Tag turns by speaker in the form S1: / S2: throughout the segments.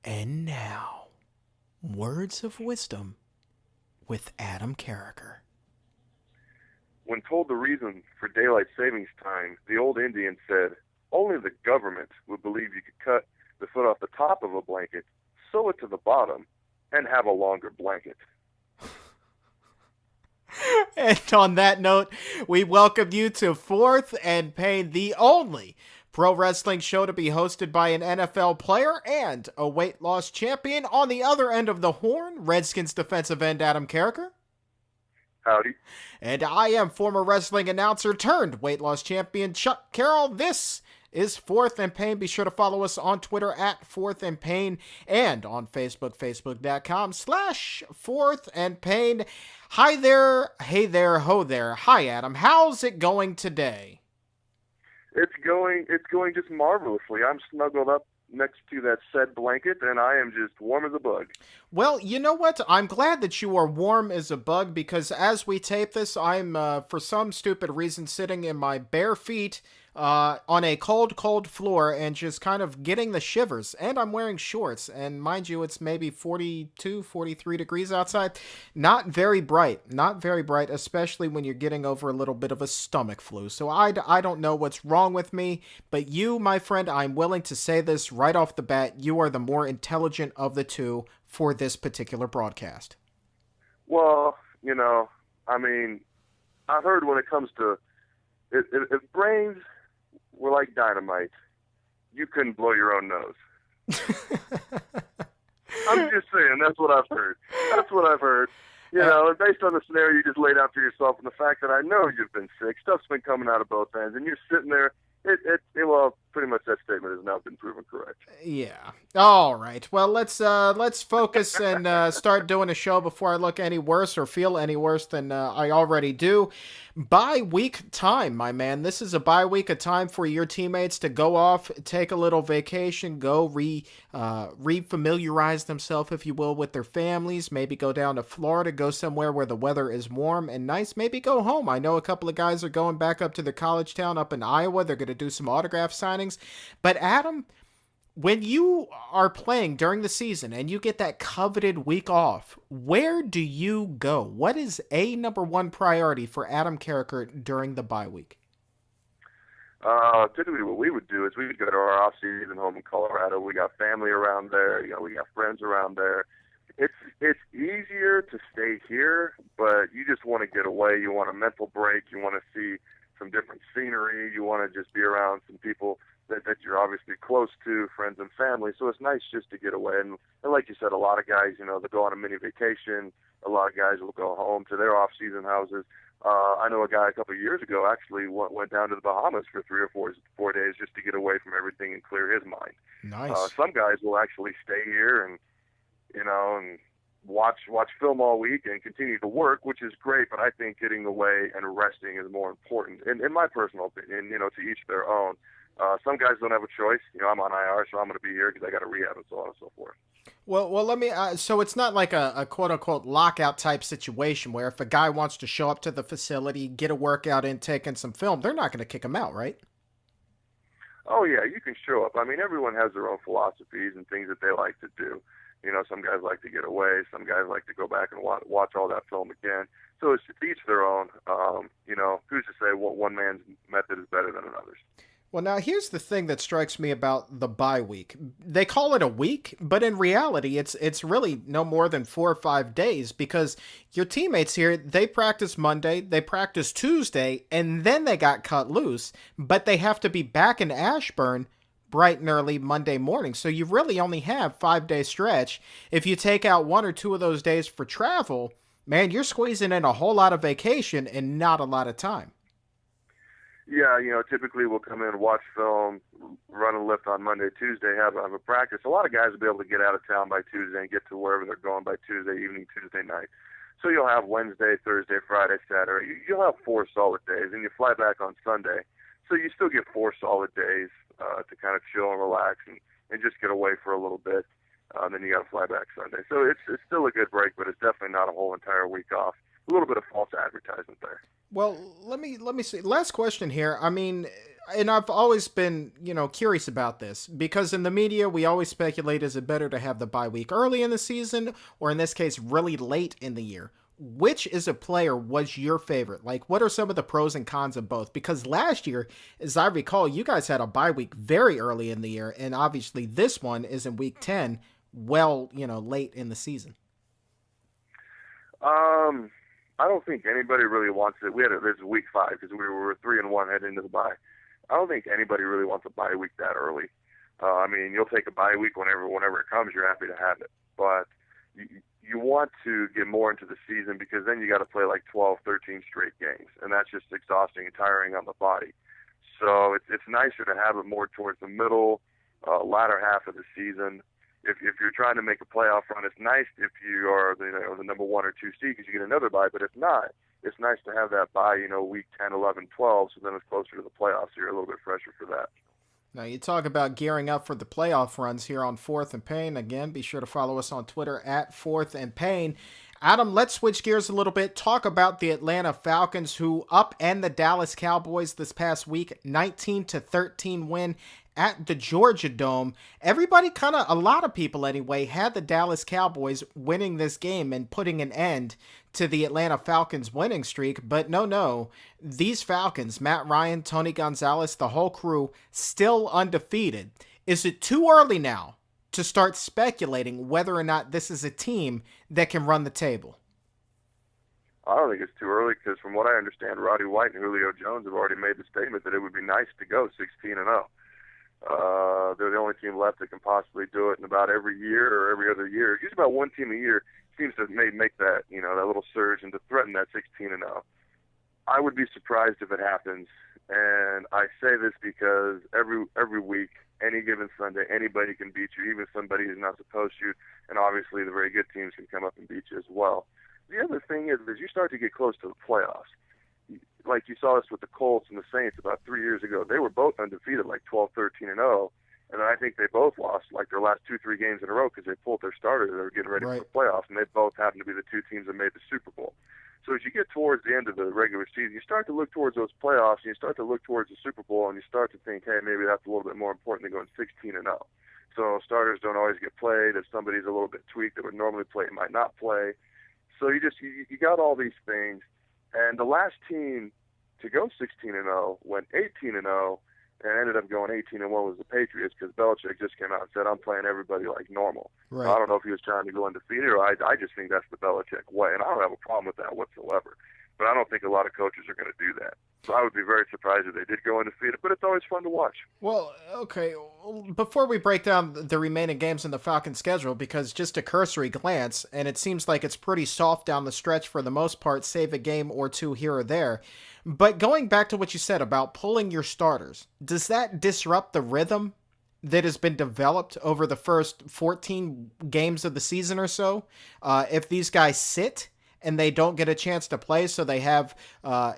S1: And now, words of wisdom with Adam Carriker.
S2: When told the reason for daylight savings time, the old Indian said, only the government would believe you could cut the foot off the top of a blanket, sew it to the bottom, and have a longer blanket.
S1: And on that note, we welcome you to Fourth and Pain, the only pro wrestling show to be hosted by an NFL player and a weight loss champion. On the other end of the horn, Redskins defensive end Adam Carriker.
S2: Howdy.
S1: And I am former wrestling announcer turned weight loss champion Chuck Carroll. This is Fourth and Pain. Be sure to follow us on Twitter at Fourth and Pain and on Facebook, facebook.com/Fourth and Pain. Hi there, hey there, ho there. Hi, Adam. How's it going today?
S2: It's going just marvelously. I'm snuggled up next to that said blanket, and I am just warm as a bug.
S1: Well, you know what? I'm glad that you are warm as a bug because as we tape this, I'm, for some stupid reason, sitting in my bare feet on a cold floor and just kind of getting the shivers. And I'm wearing shorts. And mind you, it's maybe 42, 43 degrees outside. Not very bright, especially when you're getting over a little bit of a stomach flu. So I don't know what's wrong with me. But you, my friend, I'm willing to say this right off the bat. You are the more intelligent of the two for this particular broadcast.
S2: Well, I've heard when it comes to if brains were like dynamite, you couldn't blow your own nose. I'm just saying, that's what I've heard. And based on the scenario you just laid out for yourself and the fact that I know you've been sick, stuff's been coming out of both ends, and you're sitting there, pretty much that statement has now been proven correct.
S1: Yeah. All right. Well, let's focus and start doing a show before I look any worse or feel any worse than I already do. Bye week time, my man. This is a bye week, a time for your teammates to go off, take a little vacation, go refamiliarize themselves, if you will, with their families. Maybe go down to Florida, go somewhere where the weather is warm and nice. Maybe go home. I know a couple of guys are going back up to their college town up in Iowa. They're going to do some autograph signings. But Adam, when you are playing during the season and you get that coveted week off, where do you go? What is a number one priority for Adam Carriker during the bye week?
S2: Typically what we would do is we would go to our off-season home in Colorado. We got family around there. We got friends around there. It's easier to stay here, but you just want to get away. You want a mental break. You want to see some different scenery. You want to just be around some people that you're obviously close to, friends and family. So it's nice just to get away. And like you said, a lot of guys, they go on a mini vacation. A lot of guys will go home to their off-season houses. I know a guy a couple of years ago actually went down to the Bahamas for 3 or 4 days just to get away from everything and clear his mind.
S1: Nice.
S2: Some guys will actually stay here and watch film all week and continue to work, which is great, but I think getting away and resting is more important. In my personal opinion, to each their own. Some guys don't have a choice. I'm on IR, so I'm going to be here because I got to rehab and so on and so forth.
S1: Well, let me. So it's not like a quote unquote lockout type situation where if a guy wants to show up to the facility, get a workout in, take in some film, they're not going to kick him out, right?
S2: Oh yeah, you can show up. I mean, everyone has their own philosophies and things that they like to do. Some guys like to get away. Some guys like to go back and watch all that film again. So it's each their own. Who's to say what one man's method is better than another's?
S1: Well, now here's the thing that strikes me about the bye week. They call it a week, but in reality, it's really no more than 4 or 5 days because your teammates here, they practice Monday, they practice Tuesday, and then they got cut loose, but they have to be back in Ashburn bright and early Monday morning. So you really only have 5-day stretch. If you take out 1 or 2 of those days for travel, man, you're squeezing in a whole lot of vacation and not a lot of time.
S2: Yeah, typically we'll come in, watch film, run a lift on Monday, Tuesday, have a practice. A lot of guys will be able to get out of town by Tuesday and get to wherever they're going by Tuesday evening, Tuesday night. So you'll have Wednesday, Thursday, Friday, Saturday. You'll have 4 solid days, and you fly back on Sunday. So you still get 4 solid days to kind of chill and relax and just get away for a little bit. Then you got to fly back Sunday. So it's still a good break, but it's definitely not a whole entire week off. a little bit of false advertisement there.
S1: Well, let me see. Last question here. I mean, and I've always been, curious about this because in the media we always speculate, is it better to have the bye week early in the season or in this case really late in the year? Which is a player was your favorite? Like, what are some of the pros and cons of both? Because last year, as I recall, you guys had a bye week very early in the year, and obviously this one is in week 10, late in the season.
S2: I don't think anybody really wants it. This is week 5 because we were 3-1 heading into the bye. I don't think anybody really wants a bye week that early. I mean, you'll take a bye week whenever it comes. You're happy to have it, but you want to get more into the season because then you got to play like 12, 13 straight games, and that's just exhausting and tiring on the body. So it's nicer to have it more towards the middle, latter half of the season. If you're trying to make a playoff run, it's nice if you are the number 1 or 2 seed because you get another bye. But if not, it's nice to have that bye, week 10, 11, 12, so then it's closer to the playoffs. So you're a little bit fresher for that.
S1: Now, you talk about gearing up for the playoff runs here on Fourth and Pain. Again, be sure to follow us on Twitter at Fourth and Pain. Adam, let's switch gears a little bit. Talk about the Atlanta Falcons, who upend the Dallas Cowboys this past week, 19-13 win at the Georgia Dome. Everybody a lot of people anyway, had the Dallas Cowboys winning this game and putting an end to the Atlanta Falcons winning streak. But no, these Falcons, Matt Ryan, Tony Gonzalez, the whole crew, still undefeated. Is it too early now to start speculating whether or not this is a team that can run the table?
S2: I don't think it's too early because from what I understand, Roddy White and Julio Jones have already made the statement that it would be nice to go 16-0. They're the only team left that can possibly do it in about every year or every other year. Usually about one team a year seems to make that, that little surge and to threaten that 16-0. I would be surprised if it happens. And I say this because every week, any given Sunday, anybody can beat you, even somebody who's not supposed to. And obviously the very good teams can come up and beat you as well. The other thing is you start to get close to the playoffs. Like you saw this with the Colts and the Saints about 3 years ago. They were both undefeated, like 12-13-0. And I think they both lost like their last 2-3 games in a row because they pulled their starters. They were getting ready for the playoffs, and they both happened to be the 2 teams that made the Super Bowl. So as you get towards the end of the regular season, you start to look towards those playoffs, and you start to look towards the Super Bowl, and you start to think, hey, maybe that's a little bit more important than going 16-0. So starters don't always get played. If somebody's a little bit tweaked that would normally play, might not play. So you got all these things. And the last team to go 16-0 went 18-0 and ended up going 18-1 was the Patriots because Belichick just came out and said, I'm playing everybody like normal. Right. I don't know if he was trying to go undefeated or I just think that's the Belichick way. And I don't have a problem with that whatsoever. But I don't think a lot of coaches are going to do that. So I would be very surprised if they did go undefeated, but it's always fun to watch.
S1: Well, okay, before we break down the remaining games in the Falcons schedule, because just a cursory glance, and it seems like it's pretty soft down the stretch for the most part, save a game or two here or there. But going back to what you said about pulling your starters, does that disrupt the rhythm that has been developed over the first 14 games of the season or so? If these guys sit and they don't get a chance to play, so they have,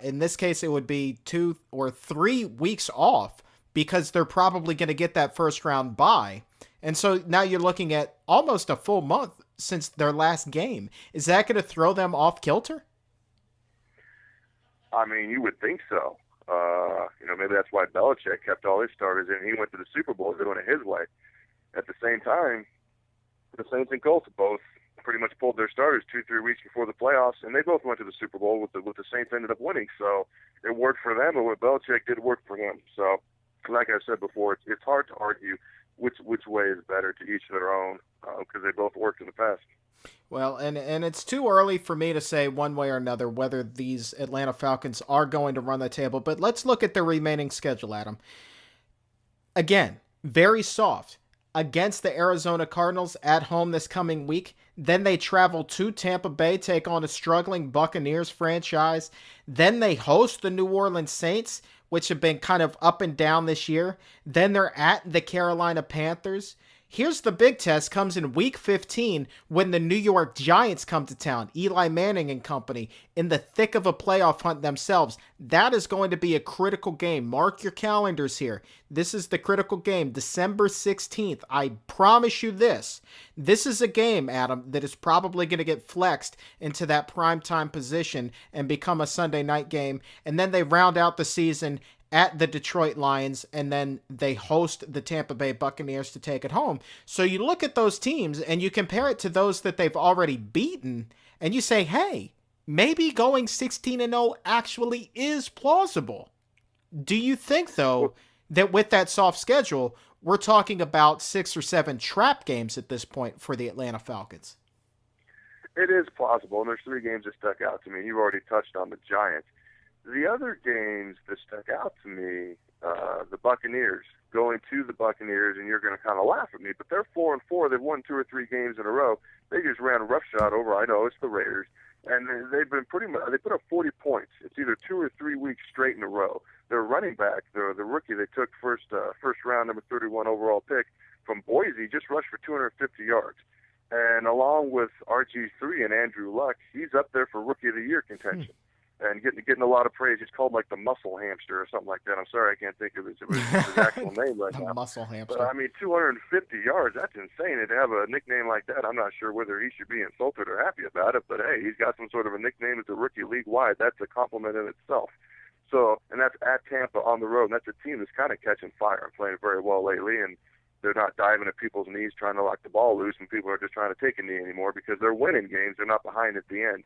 S1: in this case, it would be 2 or 3 weeks off because they're probably going to get that first round bye. And so now you're looking at almost a full month since their last game. Is that going to throw them off kilter?
S2: I mean, you would think so. Maybe that's why Belichick kept all his starters in. He went to the Super Bowl doing it his way. At the same time, the Saints and Colts both pretty much pulled their starters 2-3 weeks before the playoffs, and they both went to the Super Bowl with the Saints ended up winning. So it worked for them, and what Belichick did work for him. So, like I said before, it's hard to argue which way is better to each their own because they both worked in the past.
S1: Well, and it's too early for me to say one way or another whether these Atlanta Falcons are going to run the table, but let's look at the remaining schedule, Adam. Again, very soft. Against the Arizona Cardinals at home this coming week. Then they travel to Tampa Bay, take on a struggling Buccaneers franchise. Then they host the New Orleans Saints, which have been kind of up and down this year. Then they're at the Carolina Panthers. Here's the big test, comes in week 15 when the New York Giants come to town, Eli Manning and company, in the thick of a playoff hunt themselves. That is going to be a critical game. Mark your calendars here. This is the critical game, December 16th. I promise you this. This is a game, Adam, that is probably going to get flexed into that primetime position and become a Sunday night game. And then they round out the season at the Detroit Lions, and then they host the Tampa Bay Buccaneers to take it home. So you look at those teams and you compare it to those that they've already beaten, and you say, hey, maybe going 16-0 actually is plausible. Do you think, though, that with that soft schedule, we're talking about 6 or 7 trap games at this point for the Atlanta Falcons?
S2: It is plausible, and there's 3 games that stuck out to me. You've already touched on the Giants. The other games that stuck out to me, the Buccaneers, going to the Buccaneers, and you're going to kind of laugh at me, but they're 4-4. They've won 2 or 3 games in a row. They just ran a roughshod over, I know, it's the Raiders, and they've been pretty much, they put up 40 points. It's either 2 or 3 weeks straight in a row. Their running back, the rookie they took first round, number 31 overall pick from Boise, just rushed for 250 yards. And along with RG3 and Andrew Luck, he's up there for Rookie of the Year contention. And getting a lot of praise. He's called like the muscle hamster or something like that. I'm sorry, I can't think of his actual name right now.
S1: Muscle hamster.
S2: But I mean, 250 yards, that's insane. And to have a nickname like that, I'm not sure whether he should be insulted or happy about it. But hey, he's got some sort of a nickname as a rookie league-wide. That's a compliment in itself. So, and that's at Tampa on the road. And that's a team that's kind of catching fire and playing very well lately. And they're not diving at people's knees trying to lock the ball loose, and people are just trying to take a knee anymore because they're winning games. They're not behind at the end.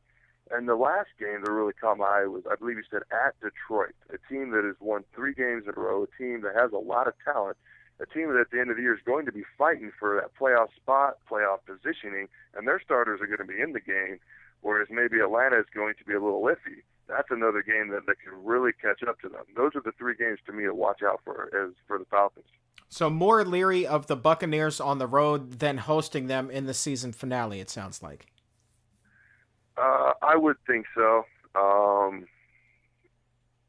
S2: And the last game that really caught my eye was, I believe you said, at Detroit, a team that has won 3 games in a row, a team that has a lot of talent, a team that at the end of the year is going to be fighting for that playoff spot, playoff positioning, and their starters are going to be in the game, whereas maybe Atlanta is going to be a little iffy. That's another game that can really catch up to them. Those are the 3 games to me to watch out for the Falcons.
S1: So more leery of the Buccaneers on the road than hosting them in the season finale, it sounds like.
S2: I would think so.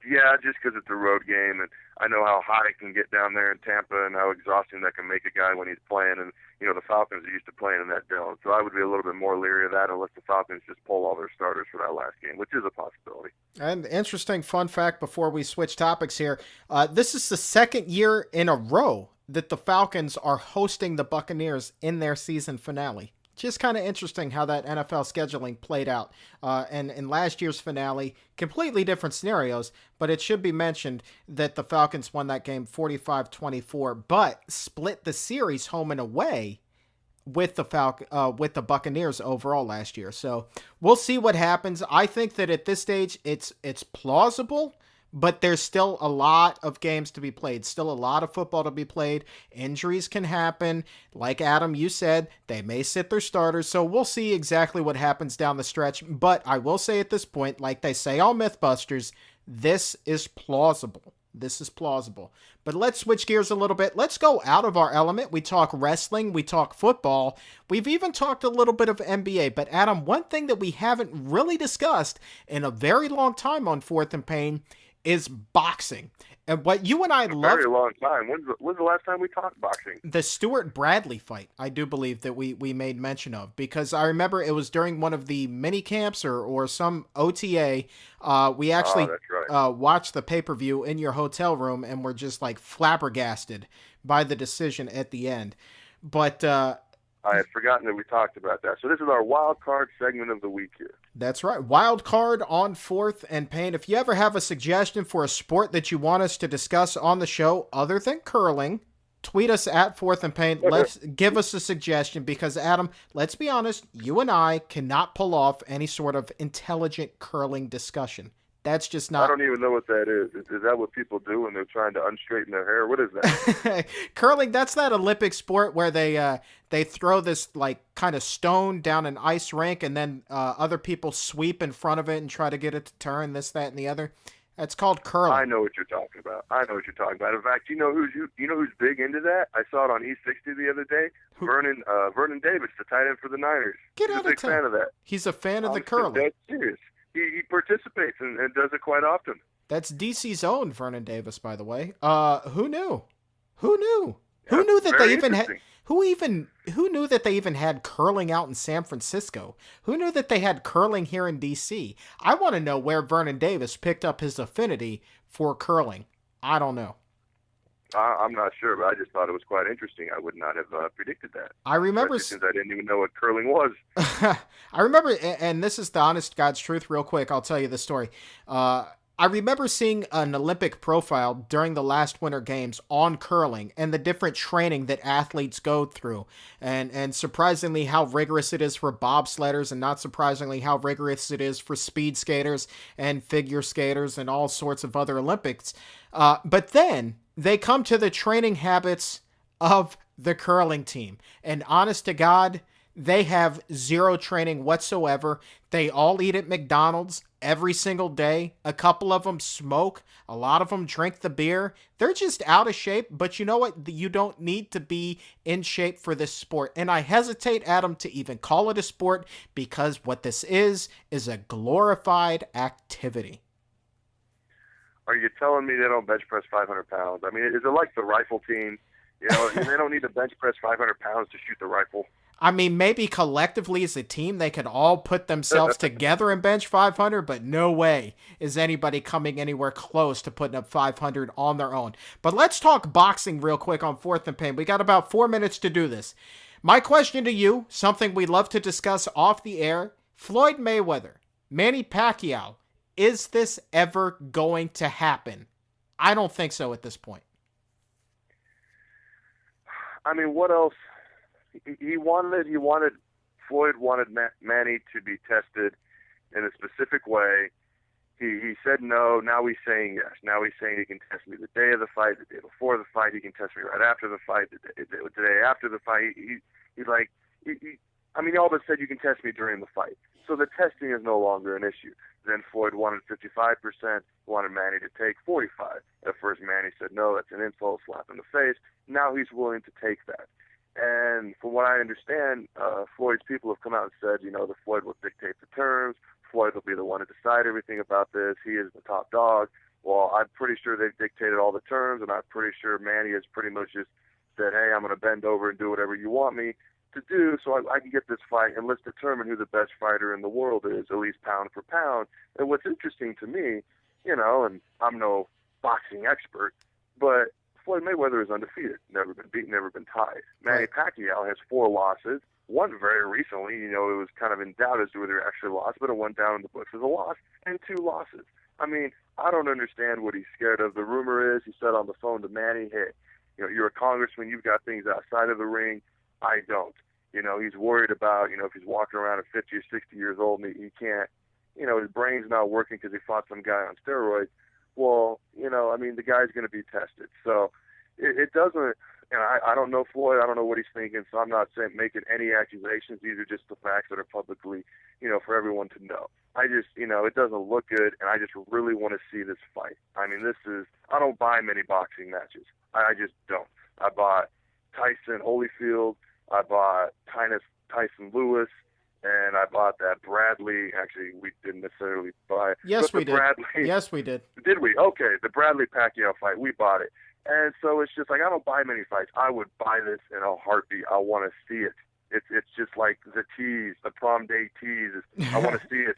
S2: Yeah, just because it's a road game, and I know how hot it can get down there in Tampa and how exhausting that can make a guy when he's playing. And, you know, the Falcons are used to playing in that dome. So I would be a little bit more leery of that unless the Falcons just pull all their starters for that last game, which is a possibility.
S1: And interesting fun fact before we switch topics here. This is the 2nd year in a row that the Falcons are hosting the Buccaneers in their season finale. Just kind of interesting how that NFL scheduling played out. And in last year's finale, completely different scenarios, but it should be mentioned that the Falcons won that game 45-24, but split the series home and away with the Buccaneers overall last year. So we'll see what happens. I think that at this stage, it's plausible, but there's still a lot of games to be played, still a lot of football to be played. Injuries can happen. Like Adam, you said, they may sit their starters, so we'll see exactly what happens down the stretch. But I will say at this point, like they say on Mythbusters, this is plausible. This is plausible. But let's switch gears a little bit. Let's go out of our element. We talk wrestling. We talk football. We've even talked a little bit of NBA. But Adam, one thing that we haven't really discussed in a very long time on Fourth and Pain is boxing. And what you and I love...
S2: Very long time. When's the last time we talked boxing?
S1: The Stewart Bradley fight, I do believe that we made mention of, because I remember it was during one of the mini camps or some OTA. We actually watched the pay-per-view in your hotel room and were just like flabbergasted by the decision at the end. But
S2: I had forgotten that we talked about that. So this is our wild card segment of the week here.
S1: That's right. Wild card on Fourth and Pain. If you ever have a suggestion for a sport that you want us to discuss on the show other than curling, tweet us at Fourth and Pain. Let's give us a suggestion, because Adam, let's be honest, you and I cannot pull off any sort of intelligent curling discussion. That's just not...
S2: I don't even know what that is. Is that what people do when they're trying to unstraighten their hair? What is that?
S1: Curling, that's that Olympic sport where they throw this like kind of stone down an ice rink, and then other people sweep in front of it and try to get it to turn, this, that, and the other. That's called curling.
S2: I know what you're talking about. In fact, you know who's big into that? I saw it on E60 the other day. Vernon Davis, the tight end for the Niners.
S1: He's a big
S2: fan of that.
S1: He's a fan of the curling.
S2: That's serious. He participates and does it quite often.
S1: That's DC's own Vernon Davis, by the way. Who knew? Who knew
S2: Yeah,
S1: that they even Who knew that they even had curling out in San Francisco? Who knew that they had curling here in DC? I want to know where Vernon Davis picked up his affinity for curling. I don't know.
S2: I'm not sure, but I just thought it was quite interesting. I would not have predicted that.
S1: I remember,
S2: especially since I didn't even know what curling was.
S1: I remember, and this is the honest God's truth. Real quick, I'll tell you the story. I remember seeing an Olympic profile during the last Winter Games on curling and the different training that athletes go through, and surprisingly how rigorous it is for bobsledders, and not surprisingly how rigorous it is for speed skaters and figure skaters and all sorts of other Olympics. But then they come to the training habits of the curling team. And honest to God, they have zero training whatsoever. They all eat at McDonald's every single day. A couple of them smoke. A lot of them drink the beer. They're just out of shape. But you know what? You don't need to be in shape for this sport. And I hesitate, Adam, to even call it a sport, because what this is a glorified activity.
S2: Are you telling me they don't bench press 500 pounds? I mean, is it like the rifle team? You know, they don't need to bench press 500 pounds to shoot the rifle.
S1: I mean, maybe collectively as a team, they could all put themselves together and bench 500, but no way is anybody coming anywhere close to putting up 500 on their own. But let's talk boxing real quick on Fourth and Pain. We got about 4 minutes to do this. My question to you, something we love to discuss off the air: Floyd Mayweather, Manny Pacquiao. Is this ever going to happen? I don't think so at this point.
S2: I mean, what else? He wanted Floyd wanted Manny to be tested in a specific way. He said no. Now he's saying yes. Now he's saying he can test me the day of the fight, the day before the fight. He can test me right after the fight, the day after the fight. He's like, I mean, he all but said you can test me during the fight. So the testing is no longer an issue. Then Floyd wanted 55%, wanted Manny to take 45. At first, Manny said, no, that's an insult, slap in the face. Now he's willing to take that. And from what I understand, Floyd's people have come out and said, you know, that Floyd will dictate the terms. Floyd will be the one to decide everything about this. He is the top dog. Well, I'm pretty sure they've dictated all the terms, and I'm pretty sure Manny has pretty much just said, hey, I'm going to bend over and do whatever you want me to do so I can get this fight, and let's determine who the best fighter in the world is, at least pound for pound. And what's interesting to me, you know, and I'm no boxing expert, but Floyd Mayweather is undefeated, never been beaten, never been tied. Manny Pacquiao has 4 losses, one very recently, you know, it was kind of in doubt as to whether he actually lost, but it went down in the books as a loss, and 2 losses. I mean, I don't understand what he's scared of. The rumor is he said on the phone to Manny, hey, you know, you're a congressman, you've got things outside of the ring, I don't. You know, he's worried about, you know, if he's walking around at 50 or 60 years old and he can't, you know, his brain's not working because he fought some guy on steroids. Well, you know, I mean, the guy's going to be tested. So it doesn't, you know, I don't know Floyd. I don't know what he's thinking. So I'm not saying making any accusations. These are just the facts that are publicly, you know, for everyone to know. I just, you know, it doesn't look good, and I just really want to see this fight. I mean, I don't buy many boxing matches. I just don't. I bought Tyson Holyfield. I bought Tyson Lewis, and I bought that Bradley. Actually, we didn't necessarily buy it.
S1: Yes, we did.
S2: Bradley,
S1: yes, we did.
S2: Did we? Okay, the Bradley Pacquiao fight, we bought it. And so it's just like, I don't buy many fights. I would buy this in a heartbeat. I want to see it. It's just like the tease, the prom day tease. I want to see it.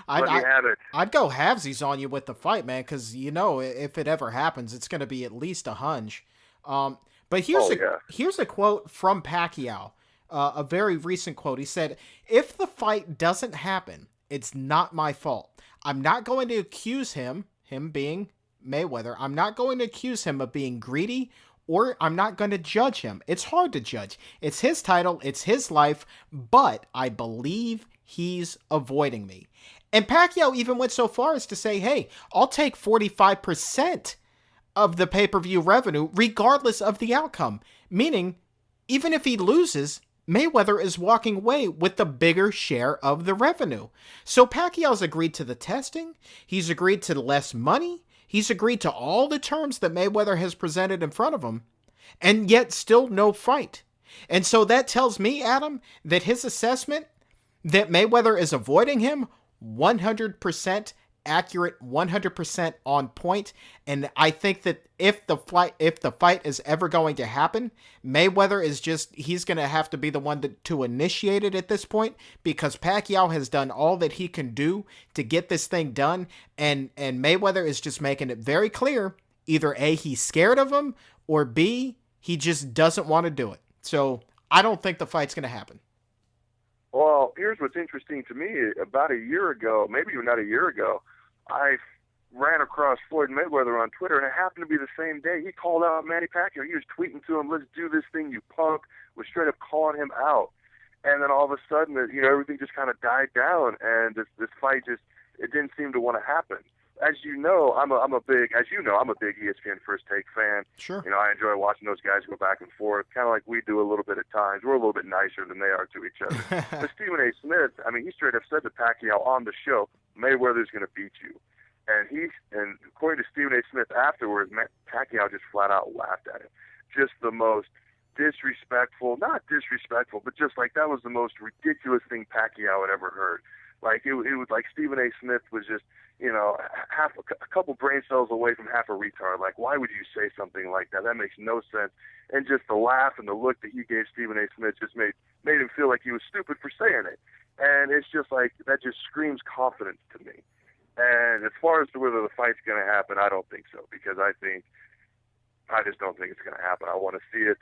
S2: Let me have it.
S1: I'd go halvesies on you with the fight, man, because, you know, if it ever happens, it's going to be at least a hunch. But here's a quote from Pacquiao, a very recent quote. He said, if the fight doesn't happen, it's not my fault. I'm not going to accuse him being Mayweather, I'm not going to accuse him of being greedy, or I'm not going to judge him. It's hard to judge. It's his title, it's his life, but I believe he's avoiding me. And Pacquiao even went so far as to say, hey, I'll take 45% of the pay-per-view revenue, regardless of the outcome. Meaning, even if he loses, Mayweather is walking away with the bigger share of the revenue. So Pacquiao's agreed to the testing, he's agreed to less money, he's agreed to all the terms that Mayweather has presented in front of him, and yet still no fight. And so that tells me, Adam, that his assessment that Mayweather is avoiding him 100% accurate, 100% on point. And I think that if the fight is ever going to happen, Mayweather he's going to have to be the one to initiate it at this point, because Pacquiao has done all that he can do to get this thing done. And Mayweather is just making it very clear, either A, he's scared of him, or B, he just doesn't want to do it. So I don't think the fight's going to happen.
S2: Well, here's what's interesting to me. About a year ago, maybe even not a year ago, I ran across Floyd Mayweather on Twitter, and it happened to be the same day. He called out Manny Pacquiao. He was tweeting to him, "Let's do this thing, you punk." Was straight up calling him out. And then all of a sudden, everything just kind of died down, and this fight it didn't seem to want to happen. As you know, I'm a big ESPN First Take fan.
S1: Sure.
S2: I enjoy watching those guys go back and forth, kind of like we do a little bit at times. We're a little bit nicer than they are to each other. But Stephen A. Smith, he straight up said to Pacquiao on the show, "Mayweather's going to beat you." And according to Stephen A. Smith afterwards, Pacquiao just flat out laughed at him. Just the most not disrespectful, but just like that was the most ridiculous thing Pacquiao had ever heard. Like it was like Stephen A. Smith was just, a couple brain cells away from half a retard. Like, why would you say something like that? That makes no sense. And just the laugh and the look that he gave Stephen A. Smith just made him feel like he was stupid for saying it. And it's just like, that just screams confidence to me. And as far as to whether the fight's going to happen, I don't think so, because I just don't think it's going to happen. I want to see it.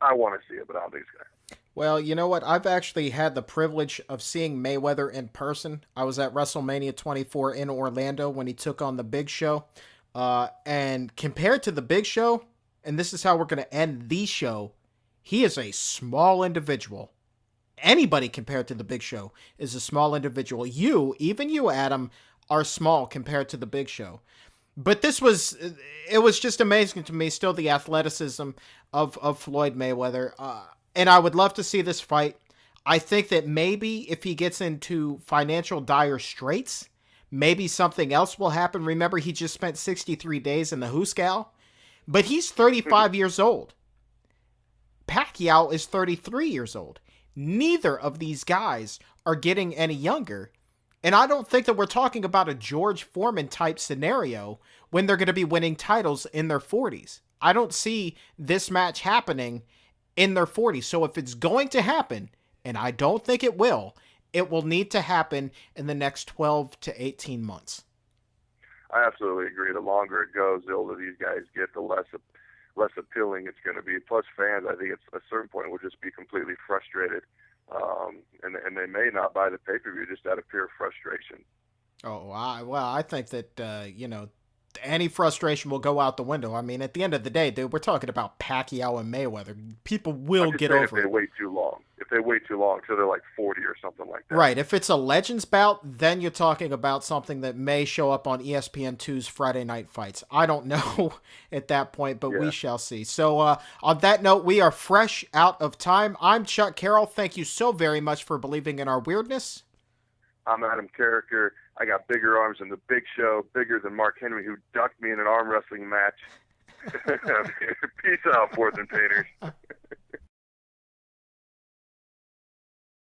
S2: I want to see it, but I don't think it's going to happen.
S1: Well, you know what? I've actually had the privilege of seeing Mayweather in person. I was at WrestleMania 24 in Orlando when he took on the Big Show. And compared to the Big Show, and this is how we're going to end the show, he is a small individual. Anybody compared to the Big Show is a small individual. Even you, Adam, are small compared to the Big Show. But it was just amazing to me, still, the athleticism of Floyd Mayweather. And I would love to see this fight. I think that maybe if he gets into financial dire straits, maybe something else will happen. Remember, he just spent 63 days in the Hooskow. But he's 35 years old. Pacquiao is 33 years old. Neither of these guys are getting any younger. And I don't think that we're talking about a George Foreman type scenario when they're going to be winning titles in their 40s. I don't see this match happening in their 40s. So if it's going to happen, and I don't think it will need to happen in the next 12 to 18 months.
S2: I absolutely agree. The longer it goes, the older these guys get, the less appealing it's going to be. Plus, fans, I think at a certain point will just be completely frustrated, and they may not buy the pay-per-view just out of pure frustration.
S1: Oh, I think that any frustration will go out the window. I mean, at the end of the day, dude, we're talking about Pacquiao and Mayweather. People will get over it.
S2: If they wait too long. If they wait too long, so they're like 40 or something like that.
S1: Right. If it's a Legends bout, then you're talking about something that may show up on ESPN2's Friday Night Fights. I don't know at that point, but we shall see. So on that note, we are fresh out of time. I'm Chuck Carroll. Thank you so very much for believing in our weirdness.
S2: I'm Adam Carriker. I got bigger arms than the Big Show, bigger than Mark Henry, who ducked me in an arm wrestling match. Peace out, Fourth and Painters.